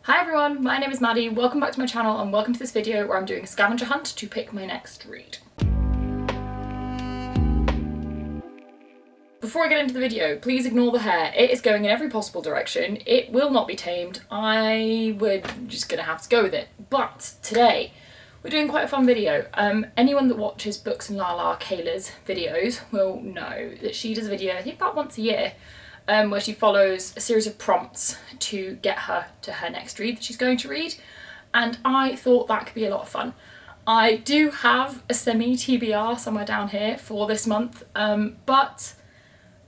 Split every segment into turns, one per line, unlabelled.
Hi everyone, my name is Maddie, welcome back to my channel and welcome to this video where I'm doing a scavenger hunt to pick my next read. Before I get into the video, please ignore the hair. It is going in every possible direction. It will not be tamed. We're just gonna have to go with it. But today, we're doing quite a fun video. Anyone that watches Books and Lala Kayla's videos will know that she does a video, I think about once a year, where she follows a series of prompts to get her to her next read that she's going to read, and I thought that could be a lot of fun. I do have a semi-TBR somewhere down here for this month, but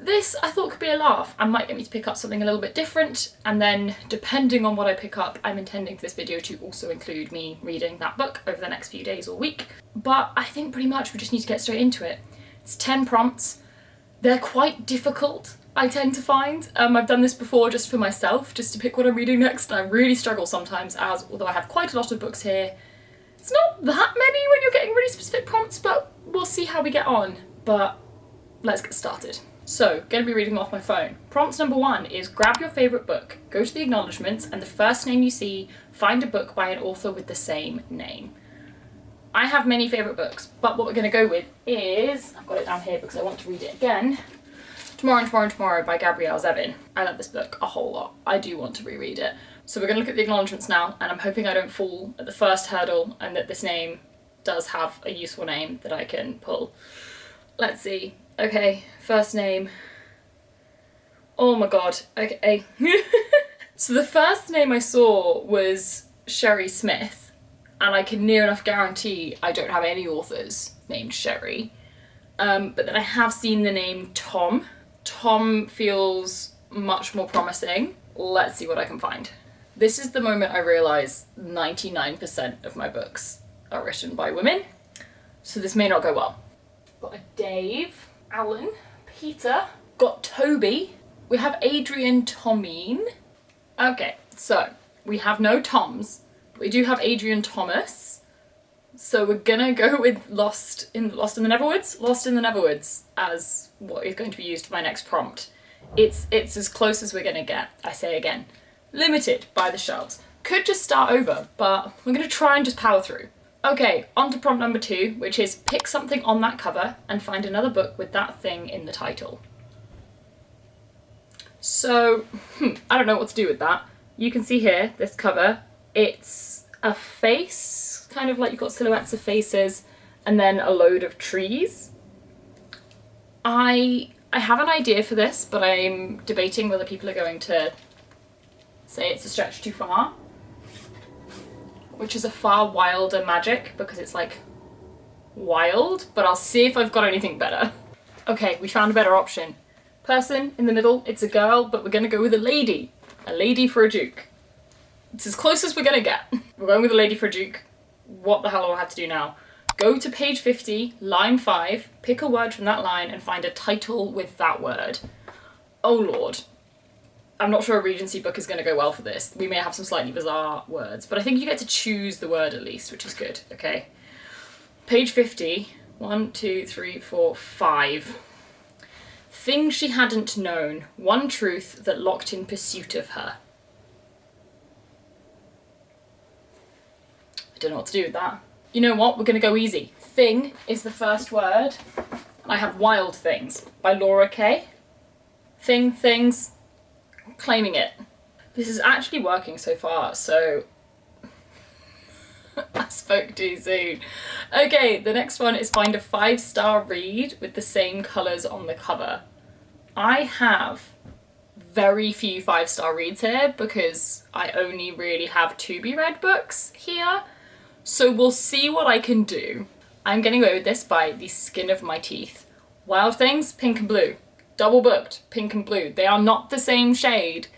this I thought could be a laugh and might get me to pick up something a little bit different, and then depending on what I pick up, I'm intending for this video to also include me reading that book over the next few days or week. But I think pretty much we just need to get straight into it. It's 10 prompts. They're quite difficult, I tend to find. I've done this before just for myself, just to pick what I'm reading next, and I really struggle sometimes, as although I have quite a lot of books here, it's not that many when you're getting really specific prompts, but we'll see how we get on. But let's get started. So, going to be reading off my phone. Prompt number 1 is grab your favourite book, go to the acknowledgements, and the first name you see, find a book by an author with the same name. I have many favourite books, but what we're going to go with is, I've got it down here because I want to read it again, Tomorrow by Gabrielle Zevin. I love this book a whole lot. I do want to reread it. So we're going to look at the acknowledgements now, and I'm hoping I don't fall at the first hurdle and that this name does have a useful name that I can pull. Let's see. Okay, first name. Oh my god. Okay. So the first name I saw was Sherry Smith, and I can near enough guarantee I don't have any authors named Sherry. But then I have seen the name Tom. Tom feels much more promising. Let's see what I can find. This is the moment I realise 99% of my books are written by women, so this may not go well. Got a Dave, Alan, Peter, got Toby, we have Adrian Tomine. Okay, so we have no Toms, but we do have Adrian Thomas. So we're gonna go with Lost in the Neverwoods as what is going to be used for my next prompt. It's as close as we're gonna get, I say again. Limited by the shelves. Could just start over, but we're gonna try and just power through. Okay, on to prompt number 2, which is pick something on that cover and find another book with that thing in the title. So, I don't know what to do with that. You can see here, this cover, it's a face, kind of like you've got silhouettes of faces and then a load of trees. I have an idea for this, but I'm debating whether people are going to say it's a stretch too far, which is a far wilder magic because it's like wild, but I'll see if I've got anything better. Okay, we found a better option. Person in the middle, it's a girl, but we're gonna go with a lady. A lady for a duke. It's as close as we're gonna get. We're going with a lady for a duke. What the hell do I have to do now? Go to page 50, line 5, pick a word from that line and find a title with that word. Oh lord. I'm not sure a Regency book is going to go well for this. We may have some slightly bizarre words, but I think you get to choose the word at least, which is good. Okay. Page 50. 1, 2, 3, 4, 5. Things she hadn't known. One truth that locked in pursuit of her. I don't know what to do with that. You know what? We're going to go easy. Thing is the first word. I have Wild Things by Laura Kay. Things. Claiming it. This is actually working so far, so I spoke too soon. Okay, the next one is find a 5-star read with the same colours on the cover. I have very few 5-star reads here because I only really have to-be-read books here, so we'll see what I can do. I'm getting away with this by the skin of my teeth. Wild Things, pink and blue. Double booked, pink and blue. They are not the same shade,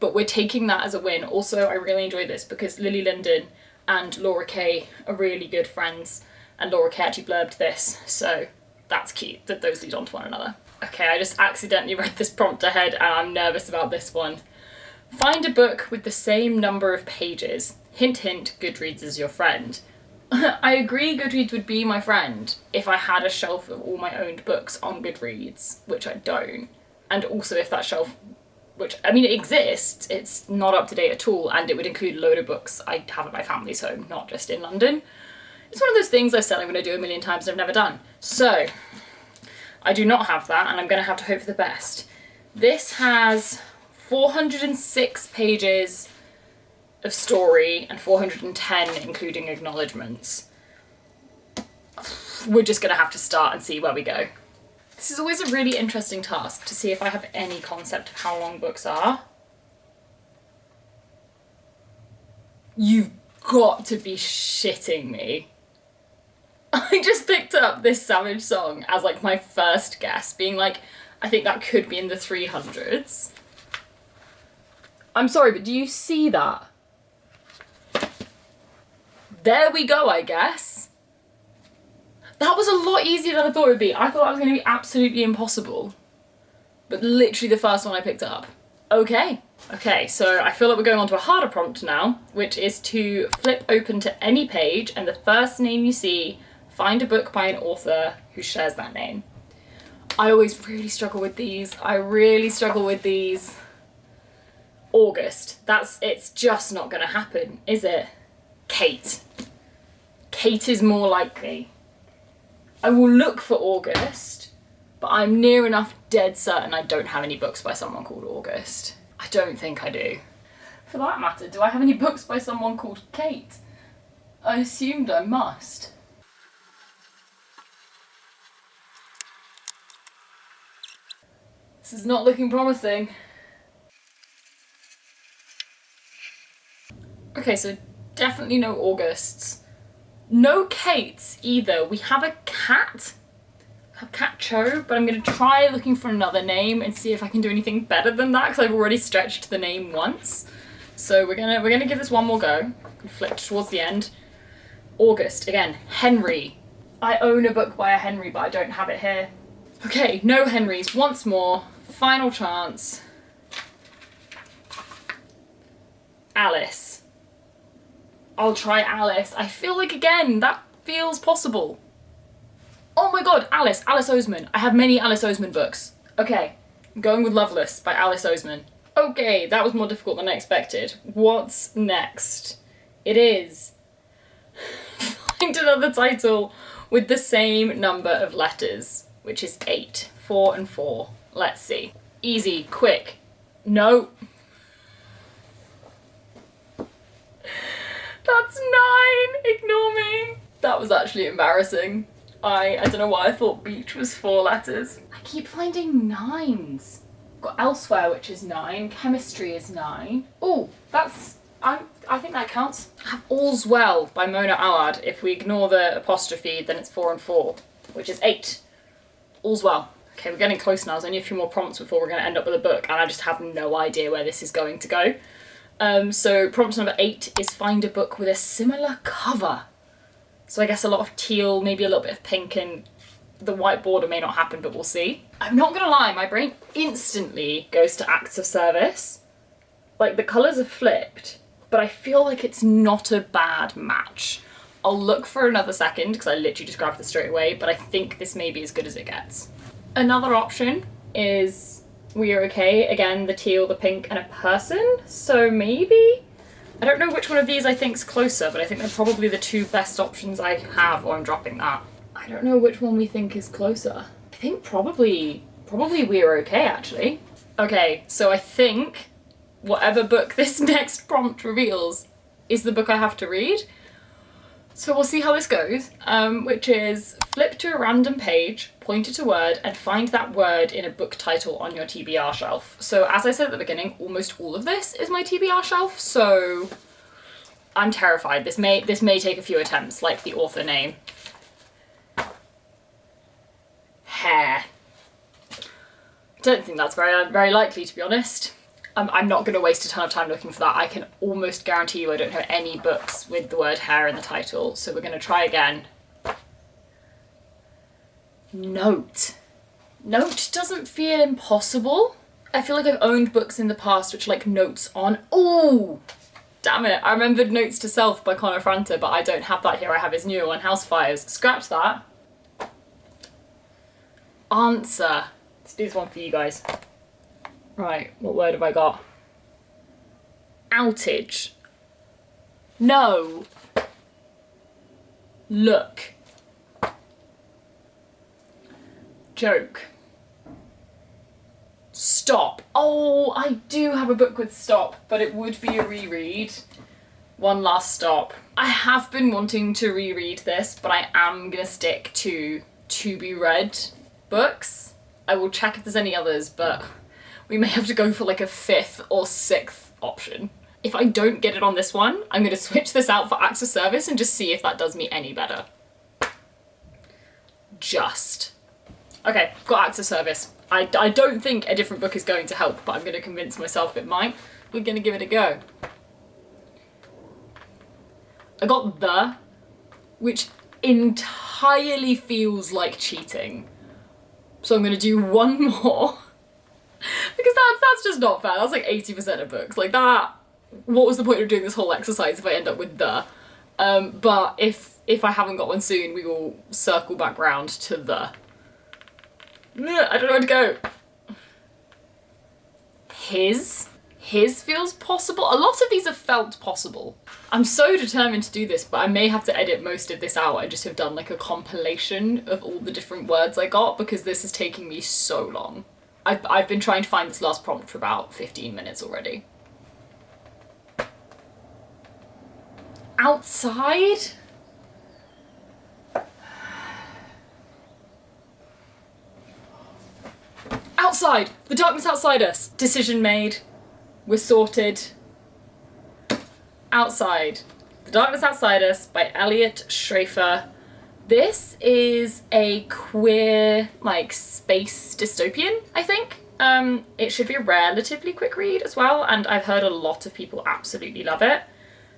but we're taking that as a win. Also, I really enjoy this because Lily Linden and Laura Kay are really good friends, and Laura Kay actually blurbed this, so that's cute that those lead on to one another. Okay, I just accidentally read this prompt ahead and I'm nervous about this one. Find a book with the same number of pages. Hint hint, Goodreads is your friend. I agree Goodreads would be my friend if I had a shelf of all my owned books on Goodreads, which I don't. And also if that shelf which, I mean, it exists, it's not up to date at all, and it would include a load of books I have at my family's home, not just in London. It's one of those things I've said I'm going to do a million times and I've never done. So, I do not have that, and I'm going to have to hope for the best. This has 406 pages of story and 410 including acknowledgements. We're just going to have to start and see where we go. This is always a really interesting task, to see if I have any concept of how long books are. You've got to be shitting me. I just picked up this Savage song as like my first guess, being like, I think that could be in the 300s. I'm sorry, but do you see that? There we go, I guess. That was a lot easier than I thought it would be. I thought that was going to be absolutely impossible. But literally the first one I picked up. Okay. Okay, so I feel like we're going on to a harder prompt now, which is to flip open to any page and the first name you see, find a book by an author who shares that name. I always really struggle with these. I really struggle with these. August. It's just not going to happen, is it? Kate. Kate is more likely. I will look for August, but I'm near enough dead certain I don't have any books by someone called August. I don't think I do. For that matter, do I have any books by someone called Kate? I assumed I must. This is not looking promising. Okay, so definitely no Augusts. No Kates either. We have a cat. I have Cat Cho, but I'm going to try looking for another name and see if I can do anything better than that, because I've already stretched the name once. So we're gonna give this one more go. Flip towards the end. August, again, Henry. I own a book by a Henry, but I don't have it here. Okay, no Henrys. Once more. Final chance. Alice. I'll try Alice. I feel like, again, that feels possible. Oh my god, Alice Oseman. I have many Alice Oseman books. Okay, I'm going with Loveless by Alice Oseman. Okay, that was more difficult than I expected. What's next? It is find another title with the same number of letters, which is 8. 4 and 4. Let's see. Easy, quick. No. That's 9! Ignore me. That was actually embarrassing. I don't know why I thought beach was 4 letters. I keep finding 9s. Got Elsewhere, which is 9. Chemistry is 9. Oh, I think that counts. I have All's Well by Mona Awad. If we ignore the apostrophe, then it's 4 and 4, which is 8. All's Well. Okay, we're getting close now. There's only a few more prompts before we're going to end up with a book, and I just have no idea where this is going to go. So prompt number 8 is find a book with a similar cover. So I guess a lot of teal, maybe a little bit of pink, and the white border may not happen, but we'll see. I'm not gonna lie, my brain instantly goes to acts of service. Like, the colours are flipped, but I feel like it's not a bad match. I'll look for another second, because I literally just grabbed this straight away, but I think this may be as good as it gets. Another option is We Are Okay. Again, the teal, the pink, and a person. So maybe? I don't know which one of these I think's closer, but I think they're probably the 2 best options I have, or I'm dropping that. I don't know which one we think is closer. I think probably We Are Okay, actually. Okay, so I think whatever book this next prompt reveals is the book I have to read. So we'll see how this goes, which is flip to a random page, point at a word, and find that word in a book title on your TBR shelf. So as I said at the beginning, almost all of this is my TBR shelf, so I'm terrified. This may take a few attempts, like the author name. Hair. Don't think that's very likely, to be honest. I'm not going to waste a ton of time looking for that. I can almost guarantee you I don't have any books with the word hair in the title, so we're going to try again. Note. Note doesn't feel impossible. I feel like I've owned books in the past which like notes on. Oh, damn it. I remembered Notes to Self by Connor Franta, but I don't have that here. I have his newer one, House Fires. Scratch that. Answer. Let's do this one for you guys. Right, what word have I got? Outage. No. Look. Joke. Stop. Oh, I do have a book with stop, but it would be a reread. One last stop. I have been wanting to reread this, but I am gonna stick to be read books. I will check if there's any others, but we may have to go for like a 5th or 6th option. If I don't get it on this one, I'm gonna switch this out for Acts of Service and just see if that does me any better. Just. Okay, got Acts of Service. I don't think a different book is going to help, but I'm gonna convince myself it might. We're gonna give it a go. I got the, which entirely feels like cheating. So I'm gonna do one more. Because that's just not fair. That's like 80% of books. Like that, what was the point of doing this whole exercise if I end up with the? But if I haven't got one soon, we will circle back round to the. I don't know where to go. His feels possible. A lot of these have felt possible. I'm so determined to do this, but I may have to edit most of this out. I just have done like a compilation of all the different words I got because this is taking me so long. I've been trying to find this last prompt for about 15 minutes already. Outside? Outside! The darkness outside us! Decision made. We're sorted. Outside. The Darkness Outside Us by Elliot Schrafer. This is a queer, like, space dystopian, I think. It should be a relatively quick read as well, and I've heard a lot of people absolutely love it.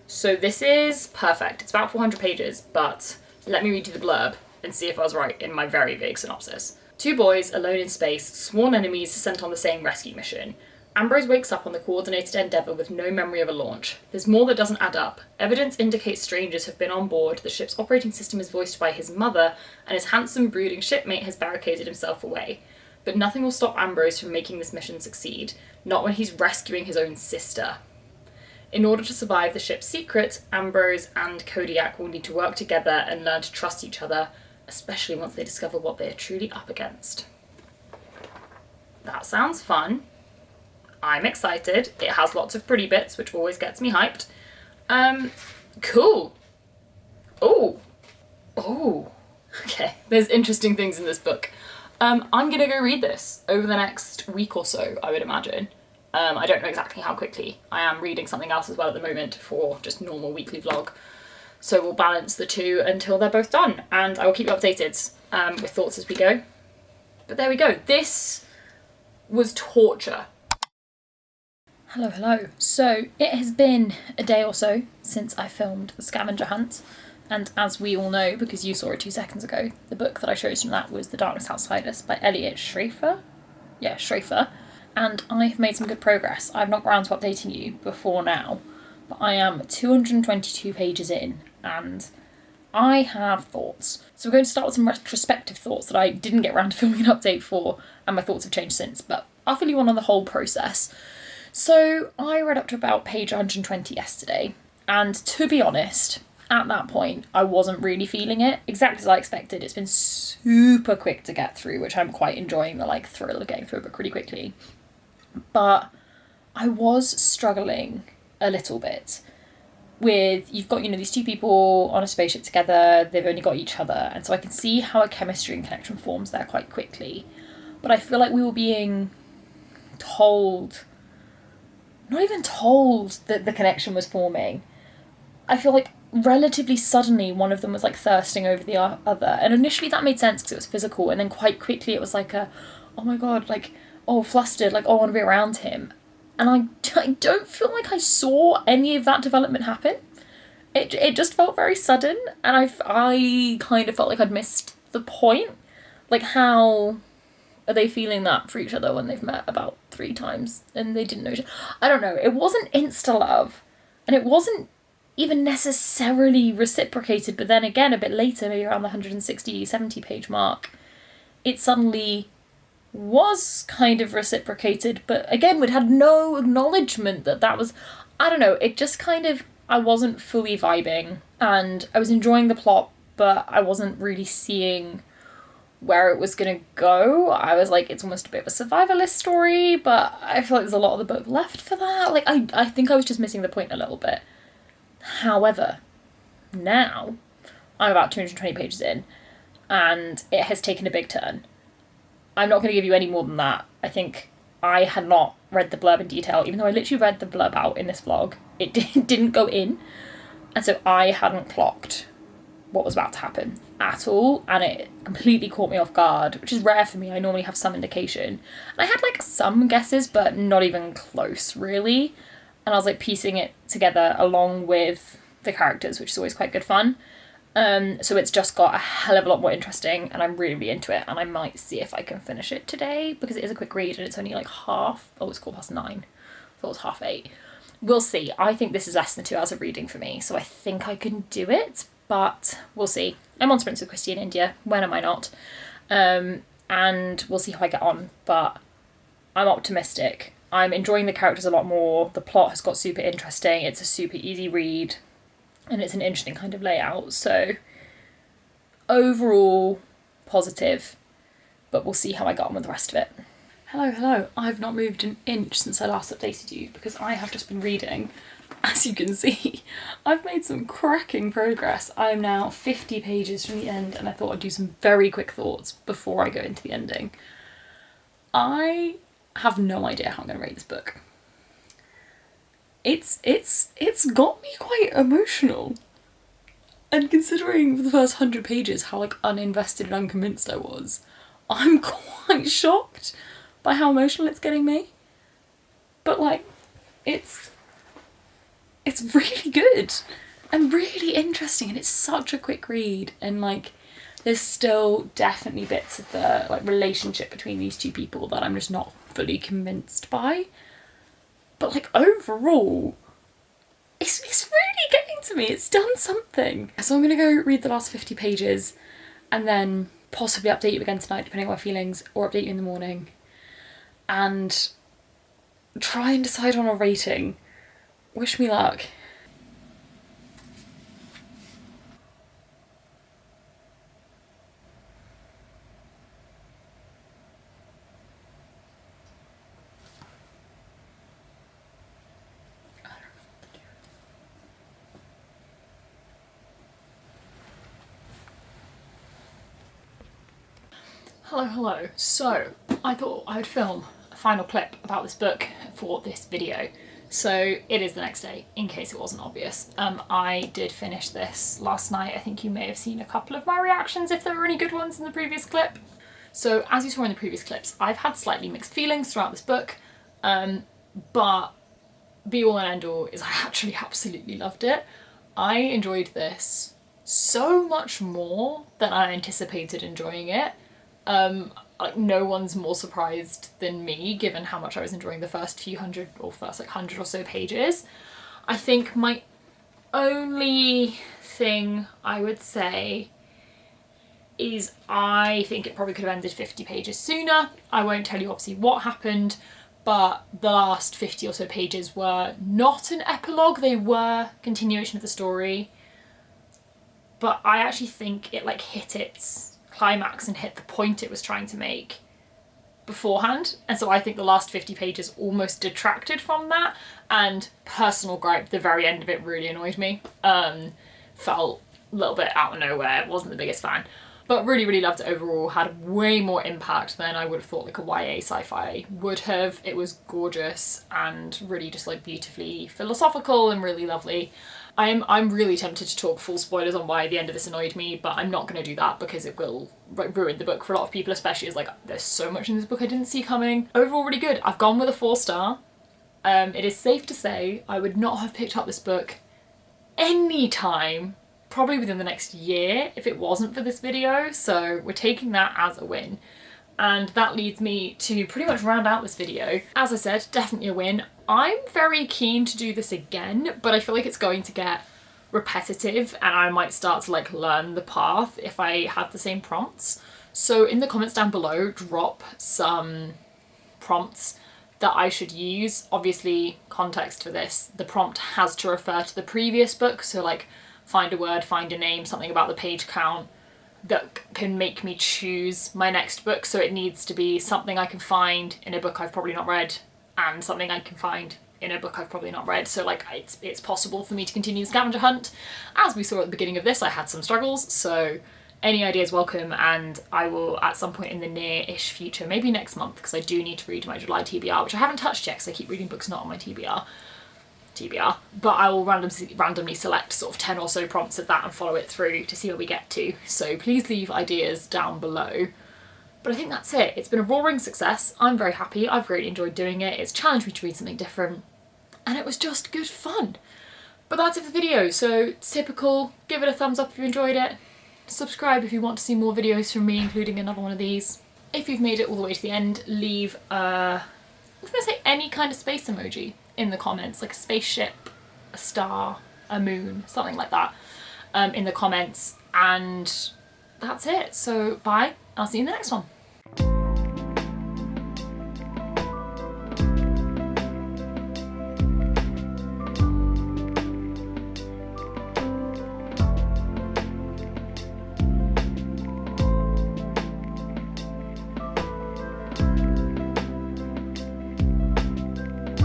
So this is perfect. It's about 400 pages, but let me read you the blurb and see if I was right in my very vague synopsis. 2 boys alone in space, sworn enemies sent on the same rescue mission. Ambrose wakes up on the coordinated endeavour with no memory of a launch. There's more that doesn't add up. Evidence indicates strangers have been on board, the ship's operating system is voiced by his mother, and his handsome, brooding shipmate has barricaded himself away. But nothing will stop Ambrose from making this mission succeed, not when he's rescuing his own sister. In order to survive the ship's secret, Ambrose and Kodiak will need to work together and learn to trust each other, especially once they discover what they're truly up against. That sounds fun. I'm excited. It has lots of pretty bits, which always gets me hyped. Cool. Oh. Okay, there's interesting things in this book. I'm gonna go read this over the next week or so, I would imagine. I don't know exactly how quickly. I am reading something else as well at the moment for just normal weekly vlog. So we'll balance the two until they're both done, and I will keep you updated with thoughts as we go. But there we go. This was torture. Hello. So it has been a day or so since I filmed the scavenger hunt, and as we all know, because you saw it 2 seconds ago, the book that I chose from that was The Darkness Outside Us by Elliot Schrafer. Yeah, Schrafer. And I've made some good progress. I've not got around to updating you before now, but I am 222 pages in, and I have thoughts. So we're going to start with some retrospective thoughts that I didn't get around to filming an update for, and my thoughts have changed since, but I'll fill you on the whole process. So I read up to about page 120 yesterday, and to be honest, at that point, I wasn't really feeling it. Exactly as I expected. It's been super quick to get through, which I'm quite enjoying, the like thrill of getting through a book really quickly. But I was struggling a little bit with, you've got, these 2 people on a spaceship together, they've only got each other, and so I can see how a chemistry and connection forms there quite quickly. But I feel like we were being told, not even told that the connection was forming. I feel like relatively suddenly one of them was like thirsting over the other, and initially that made sense because it was physical, and then quite quickly it was like a, oh my god, like, oh, flustered, like, oh, I want to be around him. And I don't feel like I saw any of that development happen. It just felt very sudden, and I kind of felt like I'd missed the point. Like, how are they feeling that for each other when they've met about 3 times and they didn't know each other? I don't know. It wasn't insta-love, and it wasn't even necessarily reciprocated, but then again, a bit later, maybe around the 160, 70 page mark, it suddenly was kind of reciprocated, but again, we'd had no acknowledgement that that was, I don't know, it just kind of, I wasn't fully vibing, and I was enjoying the plot, but I wasn't really seeing where it was gonna go. I was like, it's almost a bit of a survivalist story, but I feel like there's a lot of the book left for that. Like, I think I was just missing the point a little bit. However, now I'm about 220 pages in, and it has taken a big turn. I'm not going to give you any more than that. I think I had not read the blurb in detail, even though I literally read the blurb out in this vlog. It didn't go in, and so I hadn't clocked what was about to happen at all, and it completely caught me off guard, which is rare for me. I normally have some indication. And I had like some guesses, but not even close, really. And I was like piecing it together along with the characters, which is always quite good fun. So it's just got a hell of a lot more interesting, and I'm really, really into it, and I might see if I can finish it today, because it is a quick read and it's only like it's 9:15. I thought it was 8:30. We'll see. I think this is less than 2 hours of reading for me, so I think I can do it, but we'll see. I'm on sprints with Christy in India. When am I not? And we'll see how I get on, but I'm optimistic. I'm enjoying the characters a lot more. The plot has got super interesting. It's a super easy read, and it's an interesting kind of layout. So overall, positive, but we'll see how I got on with the rest of it. Hello. I've not moved an inch since I last updated you, because I have just been reading. As you can see, I've made some cracking progress. I am now 50 pages from the end, and I thought I'd do some very quick thoughts before I go into the ending. I have no idea how I'm going to rate this book. It's got me quite emotional. And considering for the first 100 pages how like uninvested and unconvinced I was, I'm quite shocked by how emotional it's getting me. But like, it's really good and really interesting, and it's such a quick read, and like there's still definitely bits of the like relationship between these two people that I'm just not fully convinced by. But like overall, it's really getting to me. It's done something. So I'm gonna go read the last 50 pages and then possibly update you again tonight, depending on my feelings, or update you in the morning, and try and decide on a rating. Wish me luck. Hello. So I thought I would film a final clip about this book for this video. So it is the next day, in case it wasn't obvious. I did finish this last night. I think you may have seen a couple of my reactions if there were any good ones in the previous clip. So as you saw in the previous clips, I've had slightly mixed feelings throughout this book, but be all and end all is I actually absolutely loved it. I enjoyed this so much more than I anticipated enjoying it. Like no one's more surprised than me, given how much I was enjoying the first few hundred, or first like 100 or so pages. I think my only thing I would say is I think it probably could have ended 50 pages sooner. I won't tell you obviously what happened, but the last 50 or so pages were not an epilogue, they were continuation of the story. But I actually think it like hit its climax and hit the point it was trying to make beforehand, and so I think the last 50 pages almost detracted from that, and personal gripe, the very end of it really annoyed me. Felt a little bit out of nowhere, wasn't the biggest fan, but really loved it overall. Had way more impact than I would have thought like a YA sci-fi would have. It was gorgeous and really just like beautifully philosophical and really lovely. I'm really tempted to talk full spoilers on why the end of this annoyed me, but I'm not going to do that because it will ruin the book for a lot of people, especially as like there's so much in this book I didn't see coming. Overall really good. I've gone with a 4-star. It is safe to say I would not have picked up this book any time, probably within the next year, if it wasn't for this video, so we're taking that as a win. And that leads me to pretty much round out this video. As I said, definitely a win. I'm very keen to do this again, but I feel like it's going to get repetitive and I might start to like learn the path if I have the same prompts. So in the comments down below, drop some prompts that I should use. Obviously, context for this, the prompt has to refer to the previous book, so like find a word, find a name, something about the page count that can make me choose my next book. So it needs to be something I can find in a book I've probably not read and something I can find in a book I've probably not read. So like it's possible for me to continue the scavenger hunt. As we saw at the beginning of this, I had some struggles, so any ideas welcome, and I will at some point in the near-ish future, maybe next month, because I do need to read my July TBR, which I haven't touched yet because I keep reading books not on my TBR, but I will randomly select sort of 10 or so prompts of that and follow it through to see where we get to. So please leave ideas down below. But I think that's it. It's been a roaring success. I'm very happy. I've really enjoyed doing it. It's challenged me to read something different, and it was just good fun. But that's it for the video. So typical, give it a thumbs up if you enjoyed it. Subscribe if you want to see more videos from me, including another one of these. If you've made it all the way to the end, leave I was going to say any kind of space emoji in the comments, like a spaceship, a star, a moon, something like that, in the comments. And that's it. So bye, I'll see you in the next one.